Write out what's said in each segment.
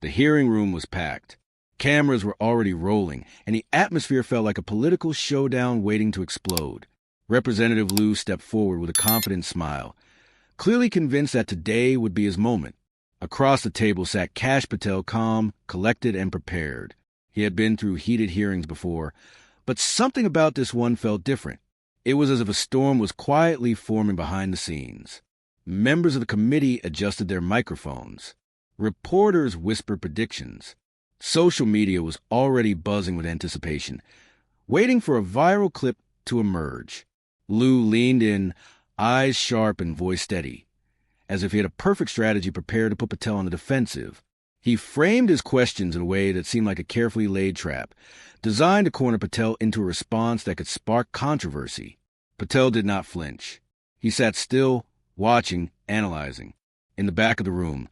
The hearing room was packed. Cameras were already rolling, and the atmosphere felt like a political showdown waiting to explode. Representative Lieu stepped forward with a confident smile, clearly convinced that today would be his moment. Across the table sat Kash Patel, calm, collected, and prepared. He had been through heated hearings before, but something about this one felt different. It was as if a storm was quietly forming behind the scenes. Members of the committee adjusted their microphones. Reporters whispered predictions. Social media was already buzzing with anticipation, waiting for a viral clip to emerge. Lieu leaned in, eyes sharp and voice steady, as if he had a perfect strategy prepared to put Patel on the defensive. He framed his questions in a way that seemed like a carefully laid trap, designed to corner Patel into a response that could spark controversy. Patel did not flinch. He sat still, watching, analyzing. In the back of the room,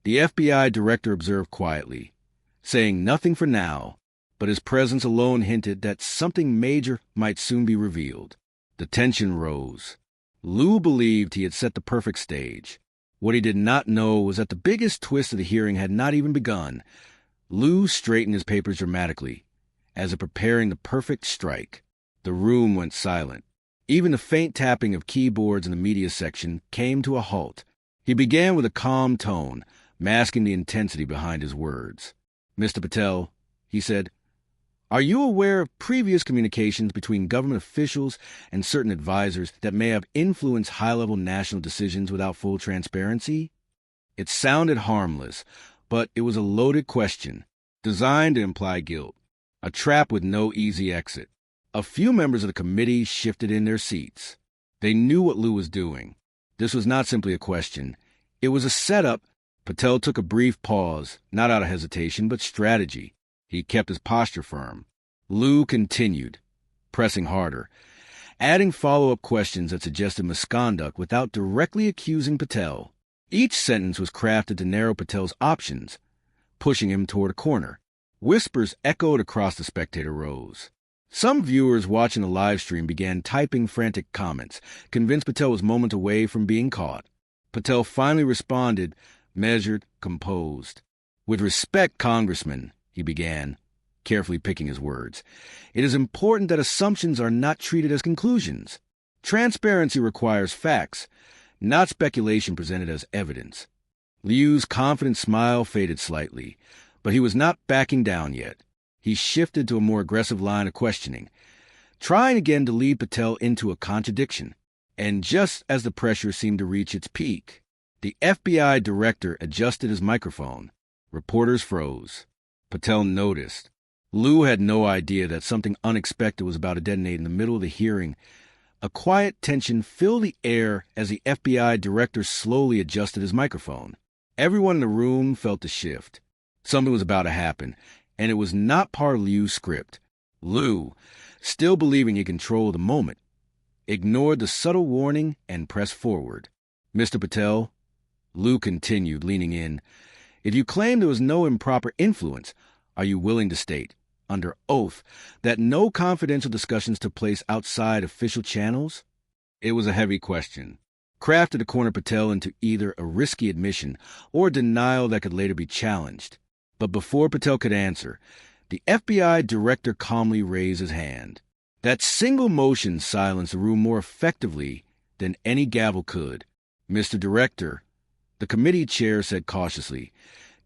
the FBI director observed quietly, saying nothing for now, but his presence alone hinted that something major might soon be revealed. The tension rose. Lieu believed he had set the perfect stage. What he did not know was that the biggest twist of the hearing had not even begun. Lieu straightened his papers dramatically, as if preparing the perfect strike. The room went silent. Even the faint tapping of keyboards in the media section came to a halt. He began with a calm tone, masking the intensity behind his words. "Mr. Patel," he said, "are you aware of previous communications between government officials and certain advisors that may have influenced high-level national decisions without full transparency?" It sounded harmless, but it was a loaded question, designed to imply guilt, a trap with no easy exit. A few members of the committee shifted in their seats. They knew what Lieu was doing. This was not simply a question. It was a setup. Patel took a brief pause, not out of hesitation, but strategy. He kept his posture firm. Lieu continued, pressing harder, adding follow-up questions that suggested misconduct without directly accusing Patel. Each sentence was crafted to narrow Patel's options, pushing him toward a corner. Whispers echoed across the spectator rows. Some viewers watching the live stream began typing frantic comments, convinced Patel was moments away from being caught. Patel finally responded, measured, composed. "With respect, Congressman," he began, carefully picking his words, "it is important that assumptions are not treated as conclusions. Transparency requires facts, not speculation presented as evidence." Liu's confident smile faded slightly, but he was not backing down yet. He shifted to a more aggressive line of questioning, trying again to lead Patel into a contradiction. And just as the pressure seemed to reach its peak, the FBI director adjusted his microphone. Reporters froze. Patel noticed. Lieu had no idea that something unexpected was about to detonate in the middle of the hearing. A quiet tension filled the air as the FBI director slowly adjusted his microphone. Everyone in the room felt the shift. Something was about to happen, and it was not part of Liu's script. Lieu, still believing he controlled the moment, ignored the subtle warning and pressed forward. "Mr. Patel," Lieu continued, leaning in, "if you claim there was no improper influence, are you willing to state, under oath, that no confidential discussions took place outside official channels?" It was a heavy question, crafted to corner Patel into either a risky admission or a denial that could later be challenged. But before Patel could answer, the FBI director calmly raised his hand. That single motion silenced the room more effectively than any gavel could. "Mr. Director," the committee chair said cautiously,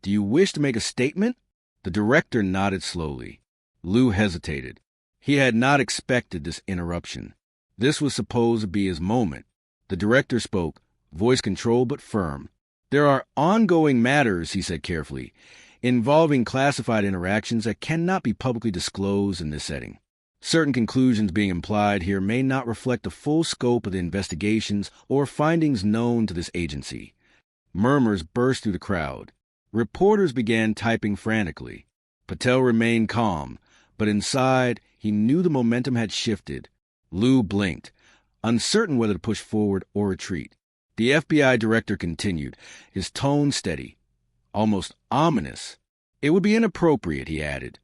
"do you wish to make a statement?" The director nodded slowly. Lieu hesitated. He had not expected this interruption. This was supposed to be his moment. The director spoke, voice controlled but firm. "There are ongoing matters," he said carefully, "involving classified interactions that cannot be publicly disclosed in this setting. Certain conclusions being implied here may not reflect the full scope of the investigations or findings known to this agency." Murmurs burst through the crowd. Reporters began typing frantically. Patel remained calm, but inside he knew the momentum had shifted. Lieu blinked, uncertain whether to push forward or retreat. The FBI director continued, his tone steady, almost ominous. "It would be inappropriate," he added,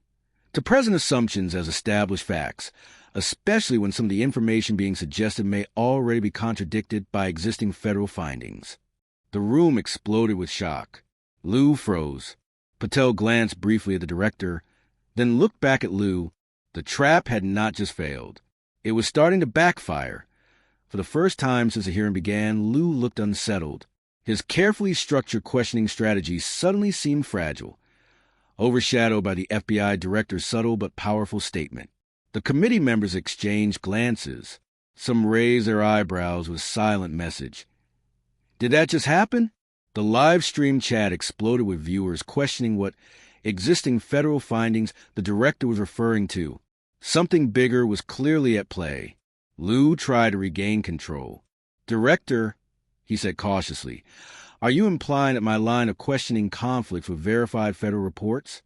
"to present assumptions as established facts, especially when some of the information being suggested may already be contradicted by existing federal findings." The room exploded with shock. Lieu froze. Patel glanced briefly at the director, then looked back at Lieu. The trap had not just failed. It was starting to backfire. For the first time since the hearing began, Lieu looked unsettled. His carefully structured questioning strategy suddenly seemed fragile, overshadowed by the FBI director's subtle but powerful statement. The committee members exchanged glances. Some raised their eyebrows with silent message. Did that just happen? The live stream chat exploded with viewers questioning what existing federal findings the director was referring to. Something bigger was clearly at play. Lieu tried to regain control. "Director," he said cautiously, "are you implying that my line of questioning conflicts with verified federal reports?"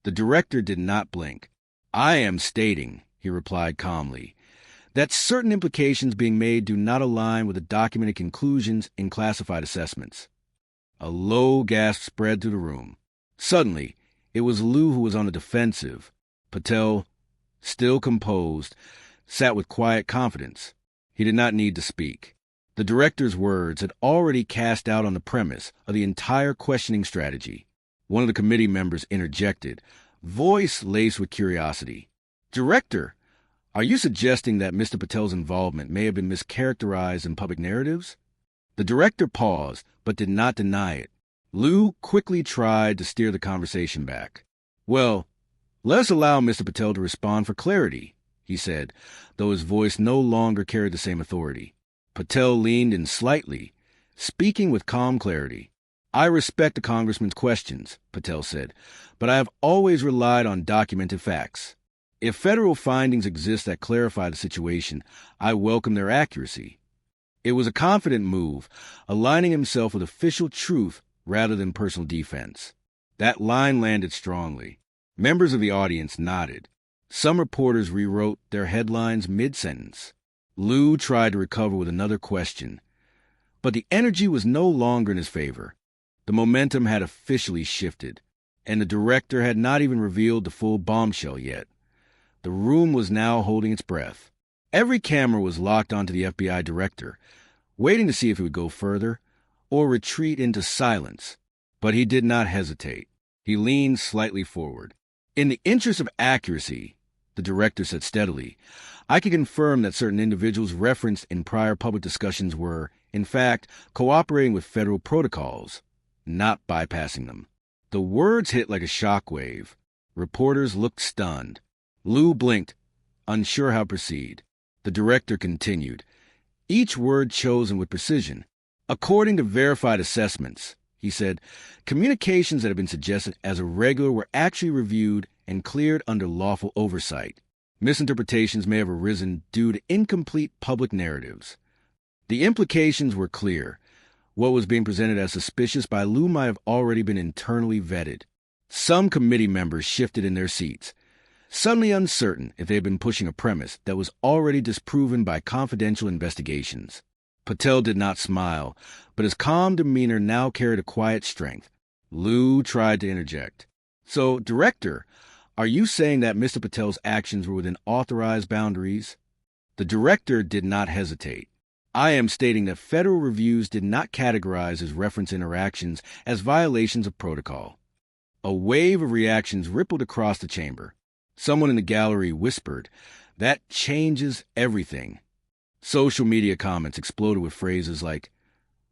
The director did not blink. "I am stating," he replied calmly, "that certain implications being made do not align with the documented conclusions in classified assessments." A low gasp spread through the room. Suddenly, it was Lieu who was on the defensive. Patel, still composed, sat with quiet confidence. He did not need to speak. The director's words had already cast doubt on the premise of the entire questioning strategy. One of the committee members interjected, voice laced with curiosity. "Director, are you suggesting that Mr. Patel's involvement may have been mischaracterized in public narratives?" The director paused, but did not deny it. Lieu quickly tried to steer the conversation back. "Well, let us allow Mr. Patel to respond for clarity," he said, though his voice no longer carried the same authority. Patel leaned in slightly, speaking with calm clarity. "I respect the congressman's questions," Patel said, "but I have always relied on documented facts. If federal findings exist that clarify the situation, I welcome their accuracy." It was a confident move, aligning himself with official truth rather than personal defense. That line landed strongly. Members of the audience nodded. Some reporters rewrote their headlines mid-sentence. Lieu tried to recover with another question, but the energy was no longer in his favor. The momentum had officially shifted, and the director had not even revealed the full bombshell yet. The room was now holding its breath. Every camera was locked onto the FBI director, waiting to see if he would go further or retreat into silence. But he did not hesitate. He leaned slightly forward. "In the interest of accuracy," the director said steadily, "I can confirm that certain individuals referenced in prior public discussions were, in fact, cooperating with federal protocols, not bypassing them." The words hit like a shockwave. Reporters looked stunned. Lieu blinked, unsure how to proceed. The director continued, each word chosen with precision. "According to verified assessments," he said, "communications that have been suggested as irregular were actually reviewed and cleared under lawful oversight. Misinterpretations may have arisen due to incomplete public narratives. The implications were clear. What was being presented as suspicious by Lieu might have already been internally vetted." Some committee members shifted in their seats, suddenly uncertain if they had been pushing a premise that was already disproven by confidential investigations. Patel did not smile, but his calm demeanor now carried a quiet strength. Lieu tried to interject. "So, Director, are you saying that Mr. Patel's actions were within authorized boundaries?" The director did not hesitate. "I am stating that federal reviews did not categorize his reference interactions as violations of protocol." A wave of reactions rippled across the chamber. Someone in the gallery whispered, "That changes everything." Social media comments exploded with phrases like,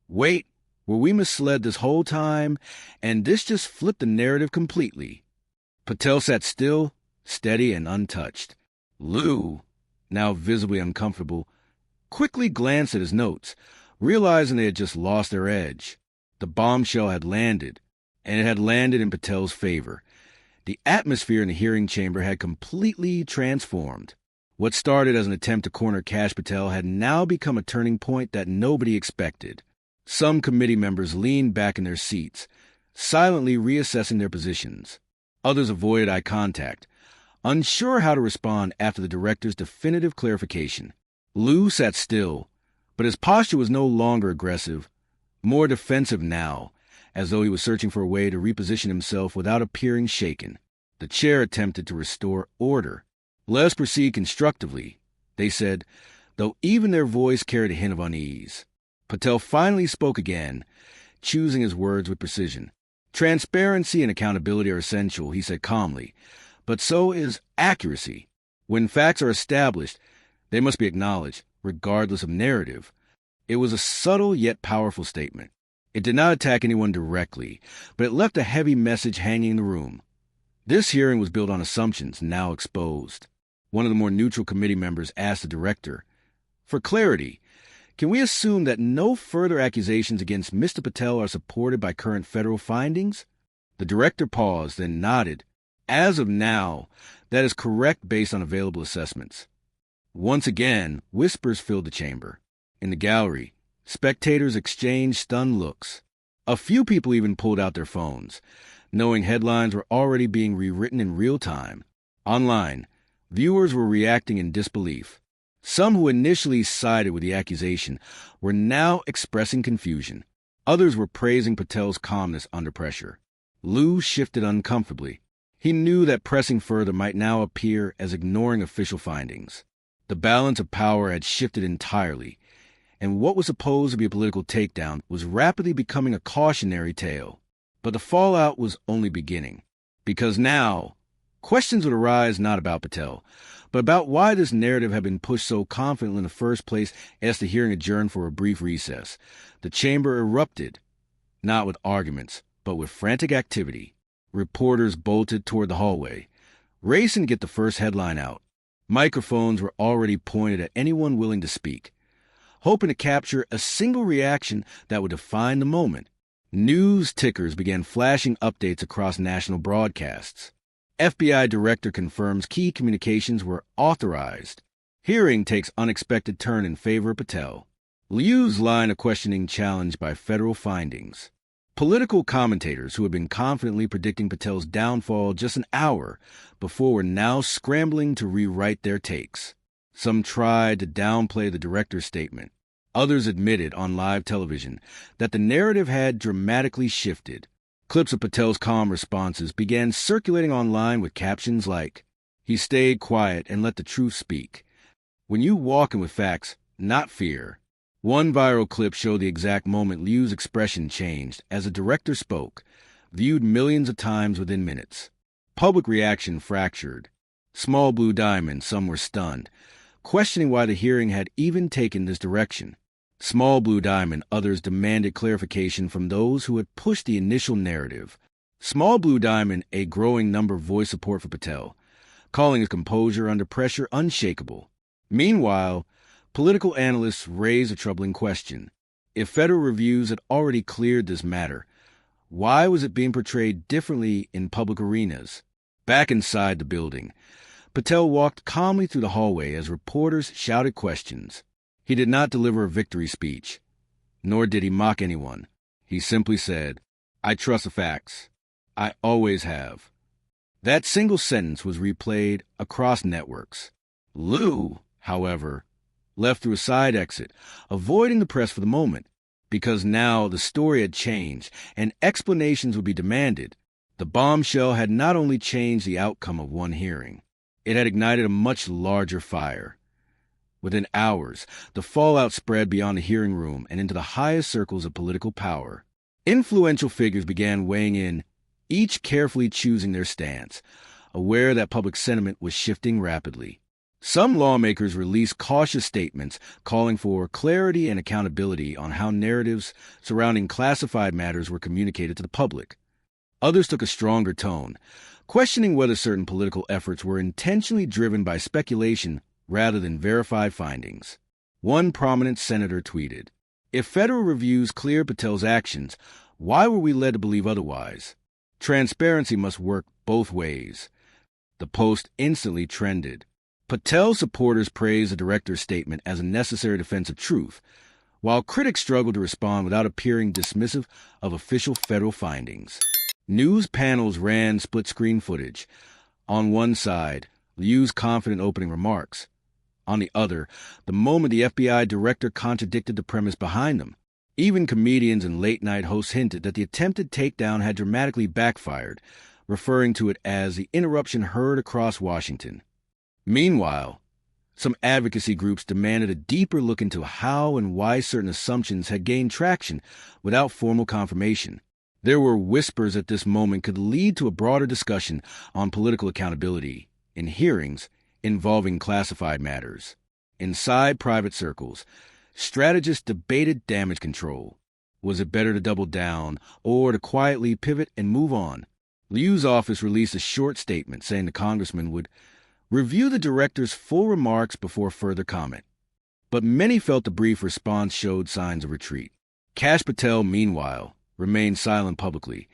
"Wait, were we misled this whole time? And this just flipped the narrative completely." Patel sat still, steady and untouched. Lieu, now visibly uncomfortable, quickly glanced at his notes, realizing they had just lost their edge. The bombshell had landed, and it had landed in Patel's favor. The atmosphere in the hearing chamber had completely transformed. What started as an attempt to corner Kash Patel had now become a turning point that nobody expected. Some committee members leaned back in their seats, silently reassessing their positions. Others avoided eye contact, unsure how to respond after the director's definitive clarification. Lieu sat still, but his posture was no longer aggressive, more defensive now, as though he was searching for a way to reposition himself without appearing shaken. The chair attempted to restore order. "Let us proceed constructively," they said, though even their voice carried a hint of unease. Patel finally spoke again, choosing his words with precision. Transparency and accountability are essential, he said calmly, but so is accuracy. When facts are established, they must be acknowledged, regardless of narrative. It was a subtle yet powerful statement. It did not attack anyone directly, but it left a heavy message hanging in the room. This hearing was built on assumptions now exposed. One of the more neutral committee members asked the director, "For clarity, can we assume that no further accusations against Mr. Patel are supported by current federal findings?" The director paused, then nodded. "As of now, that is correct based on available assessments." Once again, whispers filled the chamber. In the gallery, spectators exchanged stunned looks. A few people even pulled out their phones, knowing headlines were already being rewritten in real time. Online, viewers were reacting in disbelief. Some who initially sided with the accusation were now expressing confusion. Others were praising Patel's calmness under pressure. Lieu shifted uncomfortably. He knew that pressing further might now appear as ignoring official findings. The balance of power had shifted entirely, and what was supposed to be a political takedown was rapidly becoming a cautionary tale. But the fallout was only beginning, because now questions would arise not about Patel, but about why this narrative had been pushed so confidently in the first place as the hearing adjourned for a brief recess. The chamber erupted, not with arguments, but with frantic activity. Reporters bolted toward the hallway, racing to get the first headline out. Microphones were already pointed at anyone willing to speak, hoping to capture a single reaction that would define the moment. News tickers began flashing updates across national broadcasts. FBI director confirms key communications were authorized. Hearing takes unexpected turn in favor of Patel. Liu's line of questioning challenged by federal findings. Political commentators who had been confidently predicting Patel's downfall just an hour before were now scrambling to rewrite their takes. Some tried to downplay the director's statement. Others admitted on live television that the narrative had dramatically shifted. Clips of Patel's calm responses began circulating online with captions like, "He stayed quiet and let the truth speak. When you walk in with facts, not fear." One viral clip showed the exact moment Liu's expression changed as the director spoke, viewed millions of times within minutes. Public reaction fractured. Small Blue Diamond, some were stunned, questioning why the hearing had even taken this direction. Small Blue Diamond, others demanded clarification from those who had pushed the initial narrative. Small Blue Diamond, a growing number voiced support for Patel, calling his composure under pressure unshakable. Meanwhile, political analysts raised a troubling question. If federal reviews had already cleared this matter, why was it being portrayed differently in public arenas? Back inside the building, Patel walked calmly through the hallway as reporters shouted questions. He did not deliver a victory speech, nor did he mock anyone. He simply said, "I trust the facts. I always have." That single sentence was replayed across networks. Lieu, however, left through a side exit, avoiding the press for the moment, because now the story had changed and explanations would be demanded. The bombshell had not only changed the outcome of one hearing, it had ignited a much larger fire. Within hours, the fallout spread beyond the hearing room and into the highest circles of political power. Influential figures began weighing in, each carefully choosing their stance, aware that public sentiment was shifting rapidly. Some lawmakers released cautious statements calling for clarity and accountability on how narratives surrounding classified matters were communicated to the public. Others took a stronger tone, questioning whether certain political efforts were intentionally driven by speculation rather than verified findings. One prominent senator tweeted, "If federal reviews cleared Patel's actions, why were we led to believe otherwise? Transparency must work both ways." The post instantly trended. Patel supporters praised the director's statement as a necessary defense of truth, while critics struggled to respond without appearing dismissive of official federal findings. News panels ran split-screen footage. On one side, Liu's confident opening remarks. On the other, the moment the FBI director contradicted the premise behind them. Even comedians and late-night hosts hinted that the attempted takedown had dramatically backfired, referring to it as the interruption heard across Washington. Meanwhile, some advocacy groups demanded a deeper look into how and why certain assumptions had gained traction without formal confirmation. There were whispers that this moment could lead to a broader discussion on political accountability in hearings involving classified matters. Inside private circles, strategists debated damage control. Was it better to double down or to quietly pivot and move on? Liu's office released a short statement saying the congressman would review the director's full remarks before further comment. But many felt the brief response showed signs of retreat. Kash Patel, meanwhile, remained silent publicly,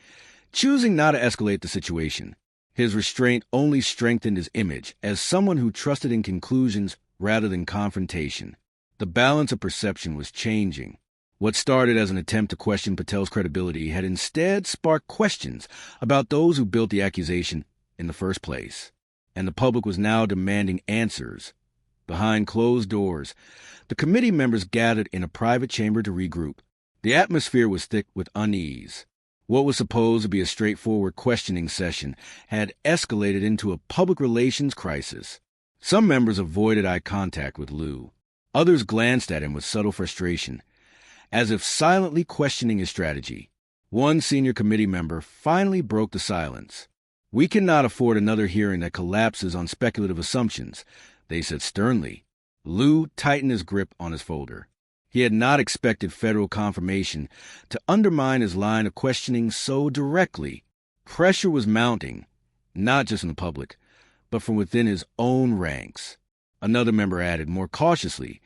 choosing not to escalate the situation. His restraint only strengthened his image as someone who trusted in conclusions rather than confrontation. The balance of perception was changing. What started as an attempt to question Patel's credibility had instead sparked questions about those who built the accusation in the first place. And the public was now demanding answers. Behind closed doors, the committee members gathered in a private chamber to regroup. The atmosphere was thick with unease. What was supposed to be a straightforward questioning session had escalated into a public relations crisis. Some members avoided eye contact with Lieu. Others glanced at him with subtle frustration, as if silently questioning his strategy. One senior committee member finally broke the silence. "We cannot afford another hearing that collapses on speculative assumptions," they said sternly. Lieu tightened his grip on his folder. He had not expected federal confirmation to undermine his line of questioning so directly. Pressure was mounting, not just in the public, but from within his own ranks. Another member added more cautiously,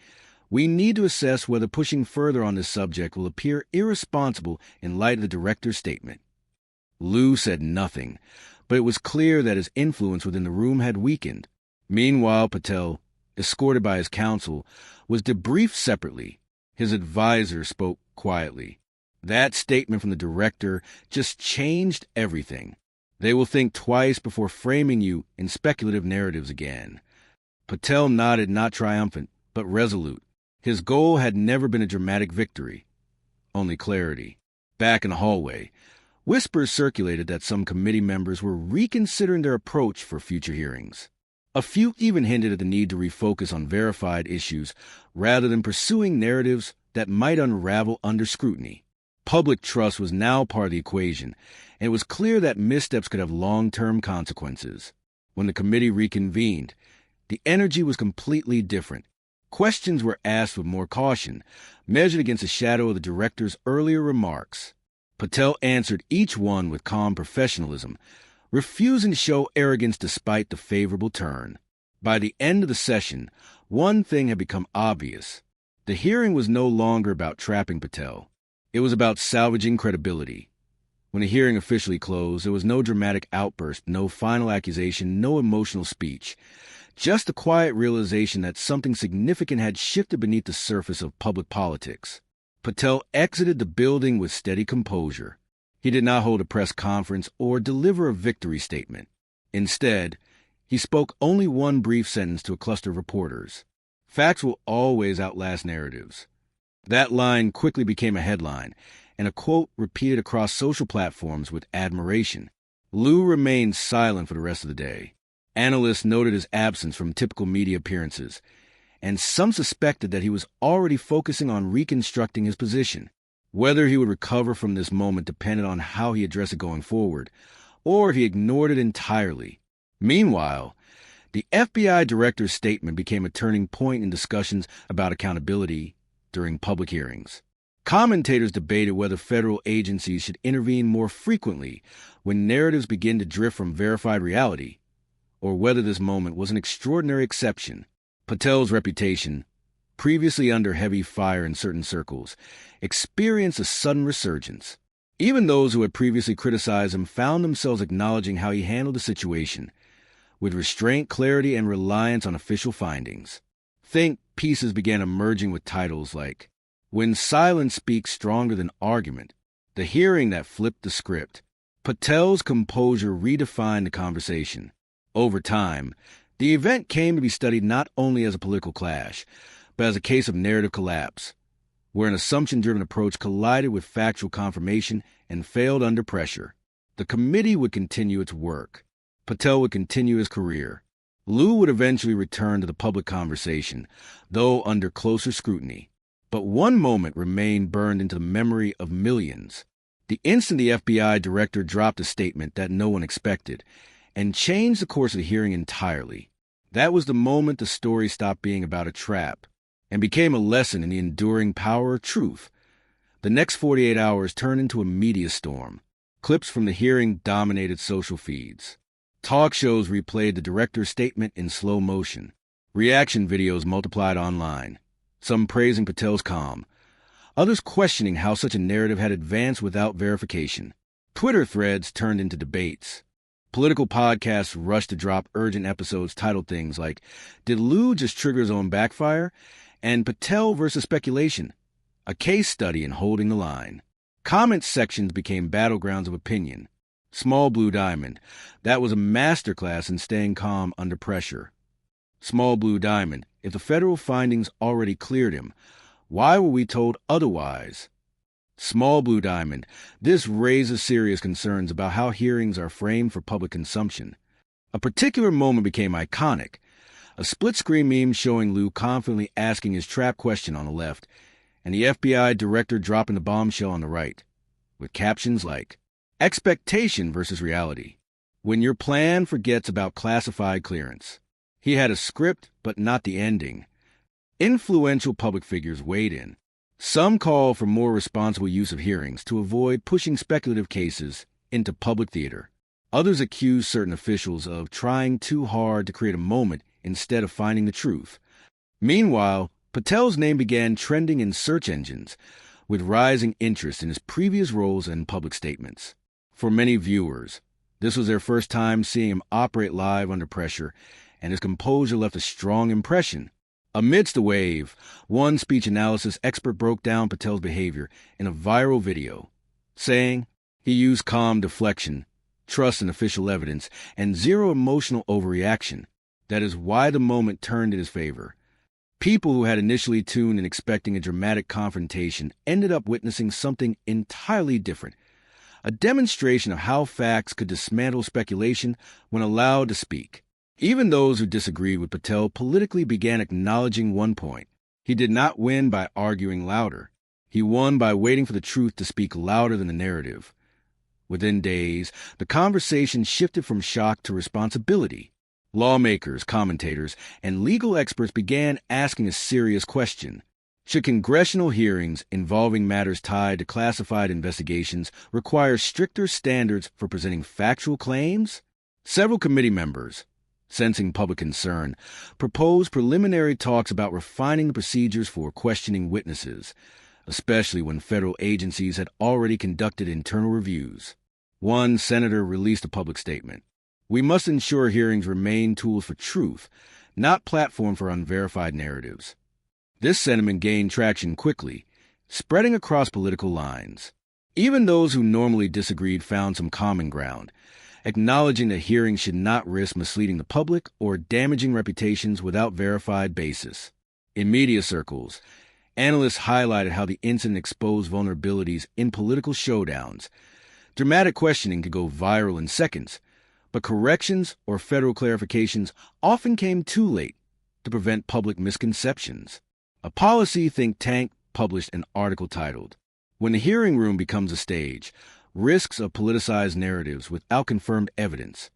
"We need to assess whether pushing further on this subject will appear irresponsible in light of the director's statement." Lieu said nothing, but it was clear that his influence within the room had weakened. Meanwhile, Patel, escorted by his counsel, was debriefed separately. His advisor spoke quietly. "That statement from the director just changed everything. They will think twice before framing you in speculative narratives again." Patel nodded, not triumphant, but resolute. His goal had never been a dramatic victory, only clarity. Back in the hallway, whispers circulated that some committee members were reconsidering their approach for future hearings. A few even hinted at the need to refocus on verified issues rather than pursuing narratives that might unravel under scrutiny. Public trust was now part of the equation, and it was clear that missteps could have long-term consequences. When the committee reconvened, the energy was completely different. Questions were asked with more caution, measured against the shadow of the director's earlier remarks. Patel answered each one with calm professionalism, refusing to show arrogance despite the favorable turn. By the end of the session, one thing had become obvious. The hearing was no longer about trapping Patel. It was about salvaging credibility. When the hearing officially closed, there was no dramatic outburst, no final accusation, no emotional speech. Just the quiet realization that something significant had shifted beneath the surface of public politics. Patel exited the building with steady composure. He did not hold a press conference or deliver a victory statement. Instead, he spoke only one brief sentence to a cluster of reporters. "Facts will always outlast narratives." That line quickly became a headline, and a quote repeated across social platforms with admiration. Lieu remained silent for the rest of the day. Analysts noted his absence from typical media appearances, and some suspected that he was already focusing on reconstructing his position. Whether he would recover from this moment depended on how he addressed it going forward, or if he ignored it entirely. Meanwhile, the FBI director's statement became a turning point in discussions about accountability during public hearings. Commentators debated whether federal agencies should intervene more frequently when narratives begin to drift from verified reality, or whether this moment was an extraordinary exception. Patel's reputation, previously under heavy fire in certain circles, experienced a sudden resurgence. Even those who had previously criticized him found themselves acknowledging how he handled the situation, with restraint, clarity, and reliance on official findings. Think pieces began emerging with titles like, "When Silence Speaks Stronger Than Argument," "The Hearing That Flipped the Script." Patel's composure redefined the conversation. Over time, the event came to be studied not only as a political clash, but as a case of narrative collapse, where an assumption-driven approach collided with factual confirmation and failed under pressure. The committee would continue its work. Patel would continue his career. Lieu would eventually return to the public conversation, though under closer scrutiny. But one moment remained burned into the memory of millions. The instant the FBI director dropped a statement that no one expected and changed the course of the hearing entirely. That was the moment the story stopped being about a trap and became a lesson in the enduring power of truth. The next 48 hours turned into a media storm. Clips from the hearing dominated social feeds. Talk shows replayed the director's statement in slow motion. Reaction videos multiplied online, some praising Patel's calm, others questioning how such a narrative had advanced without verification. Twitter threads turned into debates. Political podcasts rushed to drop urgent episodes titled things like, "Did Lieu just trigger his own backfire?" and "Patel versus Speculation, a case study in holding the line." Comment sections became battlegrounds of opinion. Small Blue Diamond, that was a masterclass in staying calm under pressure. Small Blue Diamond, if the federal findings already cleared him, why were we told otherwise? Small Blue Diamond, this raises serious concerns about how hearings are framed for public consumption. A particular moment became iconic. A split-screen meme showing Lieu confidently asking his trap question on the left, and the FBI director dropping the bombshell on the right, with captions like, "Expectation versus reality. When your plan forgets about classified clearance." He had a script, but not the ending. Influential public figures weighed in. Some call for more responsible use of hearings to avoid pushing speculative cases into public theater. Others accuse certain officials of trying too hard to create a moment instead of finding the truth. Meanwhile, Patel's name began trending in search engines, with rising interest in his previous roles and public statements. For many viewers, this was their first time seeing him operate live under pressure, and his composure left a strong impression. Amidst the wave, one speech analysis expert broke down Patel's behavior in a viral video, saying he used calm deflection, trust in official evidence, and zero emotional overreaction. That is why the moment turned in his favor. People who had initially tuned in expecting a dramatic confrontation ended up witnessing something entirely different, a demonstration of how facts could dismantle speculation when allowed to speak. Even those who disagreed with Patel politically began acknowledging one point. He did not win by arguing louder. He won by waiting for the truth to speak louder than the narrative. Within days, the conversation shifted from shock to responsibility. Lawmakers, commentators, and legal experts began asking a serious question. Should congressional hearings involving matters tied to classified investigations require stricter standards for presenting factual claims? Several committee members, sensing public concern, proposed preliminary talks about refining the procedures for questioning witnesses, especially when federal agencies had already conducted internal reviews. One senator released a public statement. "We must ensure hearings remain tools for truth, not platform for unverified narratives." This sentiment gained traction quickly, spreading across political lines. Even those who normally disagreed found some common ground, acknowledging that hearings should not risk misleading the public or damaging reputations without verified basis. In media circles, analysts highlighted how the incident exposed vulnerabilities in political showdowns. Dramatic questioning could go viral in seconds, but corrections or federal clarifications often came too late to prevent public misconceptions. A policy think tank published an article titled, "When the Hearing Room Becomes a Stage, Risks of Politicized Narratives Without Confirmed Evidence."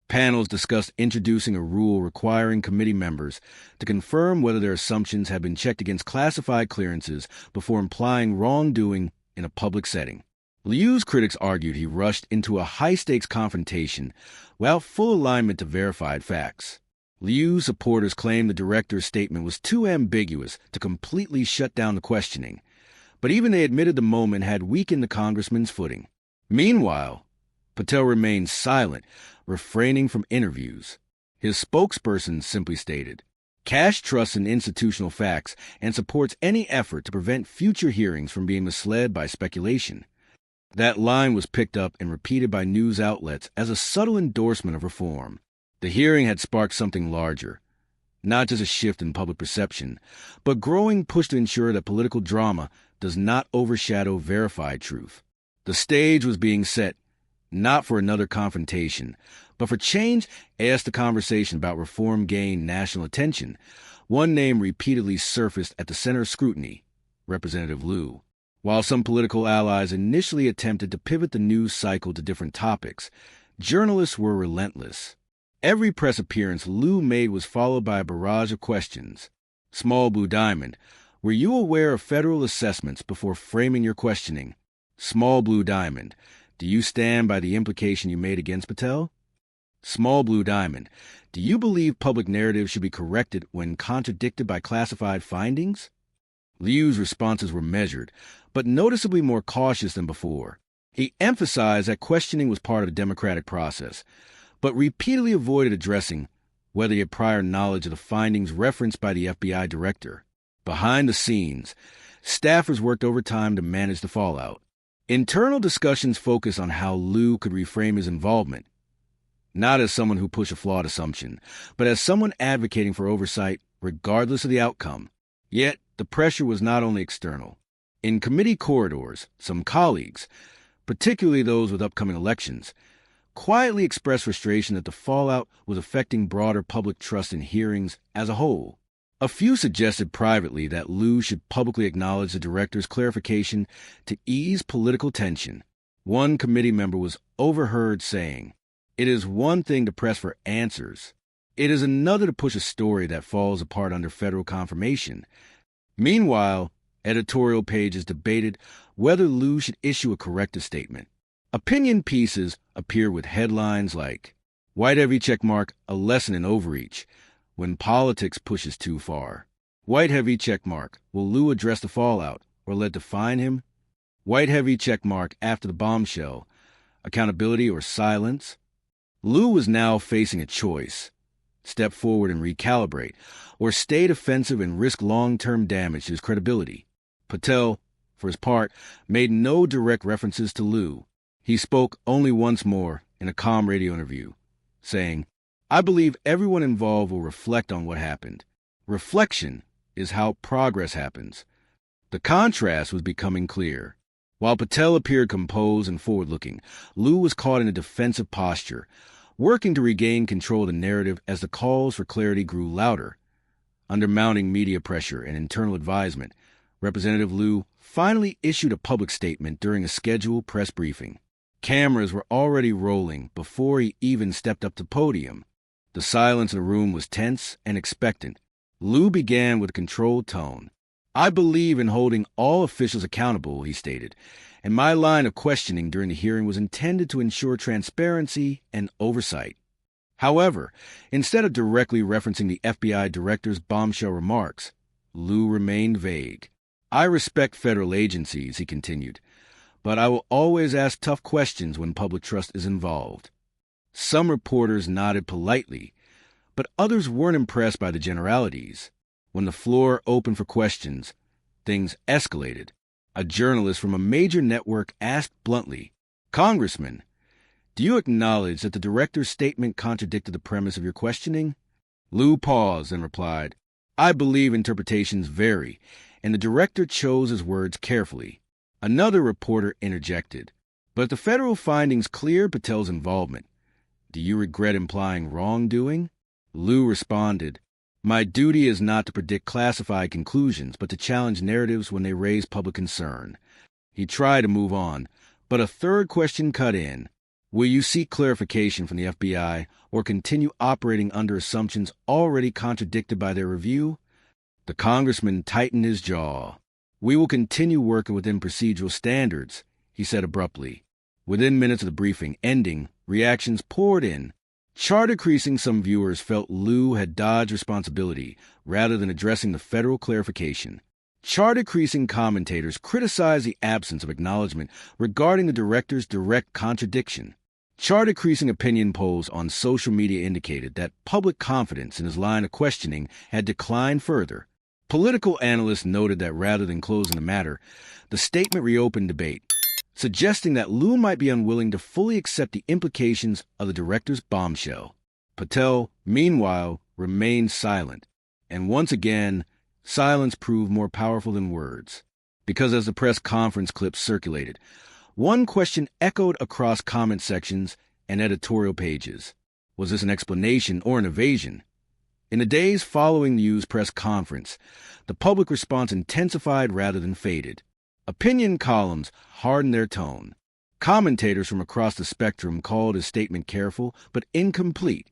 Panels discussed introducing a rule requiring committee members to confirm whether their assumptions had been checked against classified clearances before implying wrongdoing in a public setting. Lieu's critics argued he rushed into a high-stakes confrontation without full alignment to verified facts. Lieu's supporters claimed the director's statement was too ambiguous to completely shut down the questioning, but even they admitted the moment had weakened the congressman's footing. Meanwhile, Patel remained silent, refraining from interviews. His spokesperson simply stated, "Kash trusts in institutional facts and supports any effort to prevent future hearings from being misled by speculation." That line was picked up and repeated by news outlets as a subtle endorsement of reform. The hearing had sparked something larger, not just a shift in public perception, but growing push to ensure that political drama does not overshadow verified truth. The stage was being set, not for another confrontation, but for change. As the conversation about reform gained national attention, one name repeatedly surfaced at the center of scrutiny: Representative Lieu. While some political allies initially attempted to pivot the news cycle to different topics, journalists were relentless. Every press appearance Lieu made was followed by a barrage of questions. Small Blue Diamond, were you aware of federal assessments before framing your questioning? Small Blue Diamond, do you stand by the implication you made against Patel? Small Blue Diamond, do you believe public narrative should be corrected when contradicted by classified findings? Liu's responses were measured, but noticeably more cautious than before. He emphasized that questioning was part of the democratic process, but repeatedly avoided addressing whether he had prior knowledge of the findings referenced by the FBI director. Behind the scenes, staffers worked overtime to manage the fallout. Internal discussions focused on how Lieu could reframe his involvement, not as someone who pushed a flawed assumption, but as someone advocating for oversight regardless of the outcome. Yet, the pressure was not only external. In committee corridors, some colleagues, particularly those with upcoming elections, quietly expressed frustration that the fallout was affecting broader public trust in hearings as a whole. A few suggested privately that Lieu should publicly acknowledge the director's clarification to ease political tension. One committee member was overheard saying, "It is one thing to press for answers. It is another to push a story that falls apart under federal confirmation." Meanwhile, editorial pages debated whether Lieu should issue a corrective statement. Opinion pieces appear with headlines like, "White Heavy Checkmark, a lesson in overreach, when politics pushes too far." White Heavy Checkmark, will Lieu address the fallout or let define him? White Heavy Checkmark after the bombshell, accountability or silence? Lieu was now facing a choice. Step forward and recalibrate, or stay defensive and risk long-term damage to his credibility. Patel, for his part, made no direct references to Lieu. He spoke only once more in a calm radio interview, saying, "I believe everyone involved will reflect on what happened. Reflection is how progress happens." The contrast was becoming clear. While Patel appeared composed and forward-looking, Lieu was caught in a defensive posture, working to regain control of the narrative as the calls for clarity grew louder. Under mounting media pressure and internal advisement, Representative Lieu finally issued a public statement during a scheduled press briefing. Cameras were already rolling before he even stepped up to the podium. The silence in the room was tense and expectant. Lieu began with a controlled tone. "I believe in holding all officials accountable," he stated, "and my line of questioning during the hearing was intended to ensure transparency and oversight." However, instead of directly referencing the FBI director's bombshell remarks, Lieu remained vague. "I respect federal agencies," he continued, "but I will always ask tough questions when public trust is involved." Some reporters nodded politely, but others weren't impressed by the generalities. When the floor opened for questions, things escalated. A journalist from a major network asked bluntly, "Congressman, do you acknowledge that the director's statement contradicted the premise of your questioning?" Lieu paused and replied, "I believe interpretations vary, and the director chose his words carefully." Another reporter interjected, "But the federal findings clear Patel's involvement. Do you regret implying wrongdoing?" Lieu responded, "My duty is not to predict classified conclusions, but to challenge narratives when they raise public concern." He tried to move on, but a third question cut in. "Will you seek clarification from the FBI or continue operating under assumptions already contradicted by their review?" The congressman tightened his jaw. "We will continue working within procedural standards," he said abruptly. Within minutes of the briefing ending, reactions poured in. Chart-decreasing, some viewers felt Lieu had dodged responsibility rather than addressing the federal clarification. Chart-decreasing commentators criticized the absence of acknowledgement regarding the director's direct contradiction. Chart-decreasing opinion polls on social media indicated that public confidence in his line of questioning had declined further. Political analysts noted that rather than closing the matter, the statement reopened debate, suggesting that Lieu might be unwilling to fully accept the implications of the director's bombshell. Patel, meanwhile, remained silent, and once again, silence proved more powerful than words. Because as the press conference clips circulated, one question echoed across comment sections and editorial pages. Was this an explanation or an evasion? In the days following Lieu's press conference, the public response intensified rather than faded. Opinion columns hardened their tone. Commentators from across the spectrum called his statement careful but incomplete.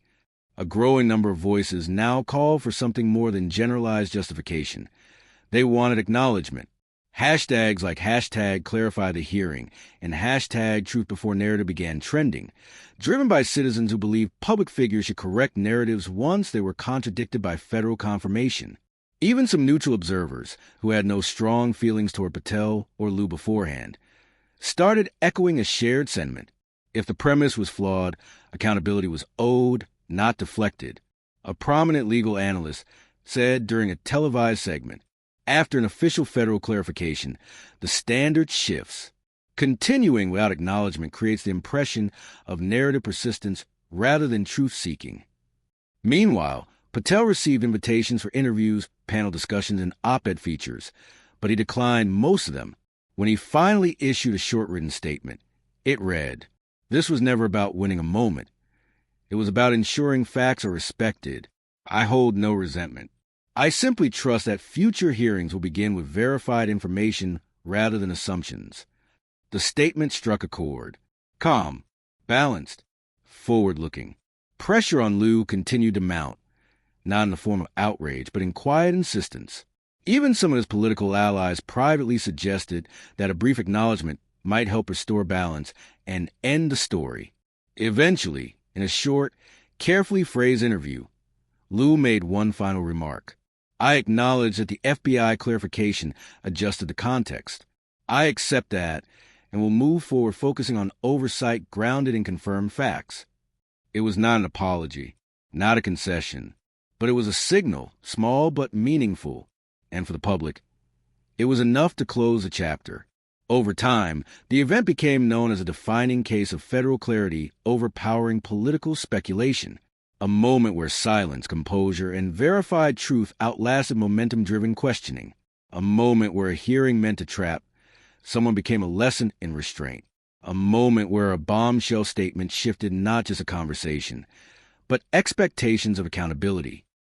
A growing number of voices now called for something more than generalized justification. They wanted acknowledgement. Hashtags like hashtag clarify the hearing and hashtag truth before narrative began trending, driven by citizens who believed public figures should correct narratives once they were contradicted by federal confirmation. Even some neutral observers, who had no strong feelings toward Patel or Lieu beforehand, started echoing a shared sentiment. If the premise was flawed, accountability was owed, not deflected. A prominent legal analyst said during a televised segment, after an official federal clarification, the standard shifts. Continuing without acknowledgement creates the impression of narrative persistence rather than truth-seeking. Meanwhile, Patel received invitations for interviews, panel discussions, and op-ed features, but he declined most of them. When he finally issued a short written statement, it read, "This was never about winning a moment. It was about ensuring facts are respected. I hold no resentment. I simply trust that future hearings will begin with verified information rather than assumptions." The statement struck a chord. Calm, balanced, forward-looking. Pressure on Lieu continued to mount, not in the form of outrage, but in quiet insistence. Even some of his political allies privately suggested that a brief acknowledgement might help restore balance and end the story. Eventually, in a short, carefully phrased interview, Lieu made one final remark. "I acknowledge that the FBI clarification adjusted the context. I accept that and will move forward focusing on oversight grounded in confirmed facts." It was not an apology, not a concession, but it was a signal, small but meaningful, and for the public, it was enough to close the chapter. Over time, the event became known as a defining case of federal clarity overpowering political speculation. A moment where silence, composure, and verified truth outlasted momentum-driven questioning. A moment where a hearing meant a trap. Someone became a lesson in restraint. A moment where a bombshell statement shifted not just a conversation, but expectations of accountability.